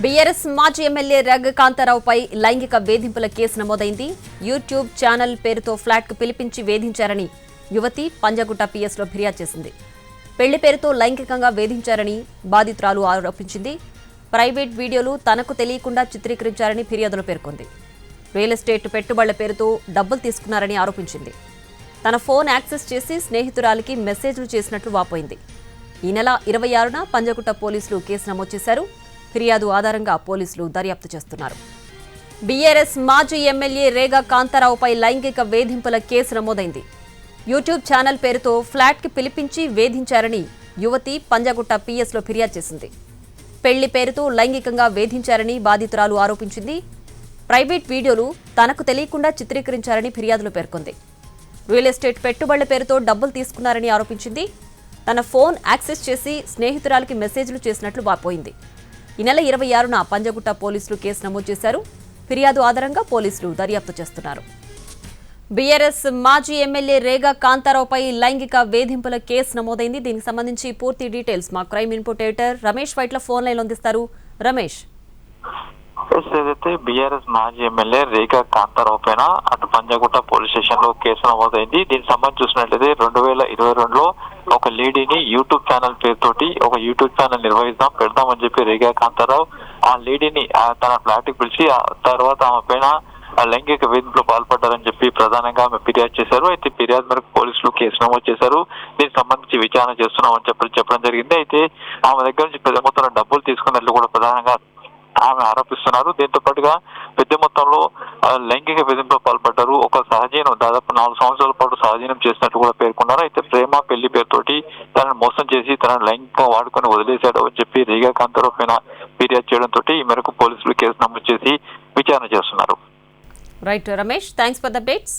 BRS మాజీ MLA Rega కాంతారావుపై లైంగిక వేధింపుల కేసు నమోదైంది. యూట్యూబ్ ఛానల్ పేరుతో ఫ్లాట్కు పిలిపించి వేధించారని యువతి పంజగుట్ట పిఎస్లో ఫిర్యాదు చేసింది. పెళ్లి పేరుతో లైంగికంగా వేధించారని బాధితురాలు ఆరోపించింది. ప్రైవేట్ వీడియోలు తనకు తెలియకుండా చిత్రీకరించారని ఫిర్యాదులో పేర్కొంది. రియల్ ఎస్టేట్ పెట్టుబడుల పేరుతో డబ్బులు తీసుకున్నారని ఆరోపించింది. తన ఫోన్ యాక్సెస్ చేసి స్నేహితురాలికి మెసేజ్లు చేసినట్లు వాపోయింది. ఈ నెల 26న పంజగుట్ట పోలీసులు కేసు నమోదు చేశారు. ఫిర్యాదు ఆధారంగా పోలీసులు దర్యాప్తు చేస్తున్నారు. బీఆర్ఎస్ మాజీ ఎమ్మెల్యే రేగా కాంతారావుపై లైంగిక వేధింపుల కేసు నమోదైంది. యూట్యూబ్ ఛానల్ పేరుతో ఫ్లాట్కి పిలిపించి వేధించారని యువతి పంజగుట్ట పిఎస్లో ఫిర్యాదు చేసింది. పెళ్లి పేరుతో లైంగికంగా వేధించారని బాధితురాలు ఆరోపించింది. ప్రైవేట్ వీడియోలు తనకు తెలియకుండా చిత్రీకరించారని ఫిర్యాదులో పేర్కొంది. రియల్ ఎస్టేట్ పెట్టుబడుల పేరుతో డబ్బులు తీసుకున్నారని ఆరోపించింది. తన ఫోన్ యాక్సెస్ చేసి స్నేహితురాలికి మెసేజ్లు చేసినట్లు వాపోయింది. ఈ నెల 26న పంజగుట్ట పోలీసులు కేసు నమోదు చేశారు. ఫిర్యాదు ఆధారంగా పోలీసులు దర్యాప్తు చేస్తున్నారు. బీఆర్ఎస్ మాజీ ఎమ్మెల్యే రేగా కాంతారావుపై లైంగిక వేధింపుల కేసు నమోదైంది. దీనికి సంబంధించి పూర్తి డీటెయిల్స్ మా crime input editor Ramesh Vaitla phone లైన్లో అందిస్తారు. రమేష్, ఏదైతే బీఆర్ఎస్ మాజీ ఎమ్మెల్యే రేగా కాంతారావు పైన అటు పంజగుట్ట పోలీస్ స్టేషన్ లో కేసు నమోదైంది. దీనికి సంబంధించి చూసినట్లయితే 2022లో ఒక లేడీని యూట్యూబ్ ఛానల్ పేరుతోటి ఒక యూట్యూబ్ ఛానల్ పెడదామని చెప్పి రేగా కాంతారావు ఆ లేడీని తన ఫ్లాట్ కి పిలిచి ఆ తర్వాత ఆమె పైన లైంగిక వేధింపులు పాల్పడ్డారని చెప్పి ప్రధానంగా ఆమె ఫిర్యాదు చేశారు. అయితే ఫిర్యాదు మేరకు పోలీసులు కేసు నమోదు చేశారు. దీనికి సంబంధించి విచారణ చేస్తున్నామని చెప్పడం జరిగింది. అయితే ఆమె దగ్గర నుంచి పెద్ద మొత్తంలో డబ్బులు తీసుకున్నట్లు కూడా ప్రధానంగా ఆమె ఆరోపిస్తున్నారు. దీంతో పాటుగా పెద్ద మొత్తంలో లైంగిక వేధింపులు పాల్పడ్డారు. ఒక సహజీవనం దాదాపు 4 సంవత్సరాల పాటు సహజీవనం చేసినట్టు కూడా పేర్కొన్నారు. అయితే ప్రేమ పెళ్లి పేరుతోటి తనను మోసం చేసి తనను లైంగికంగా వాడుకొని వదిలేశాడు అని చెప్పి రేగా కాంతారావు పైన ఫిర్యాదు చేయడంతో ఈ మేరకు పోలీసులు కేసు నమోదు చేసి విచారణ చేస్తున్నారు. Right Ramesh, thanks for the updates.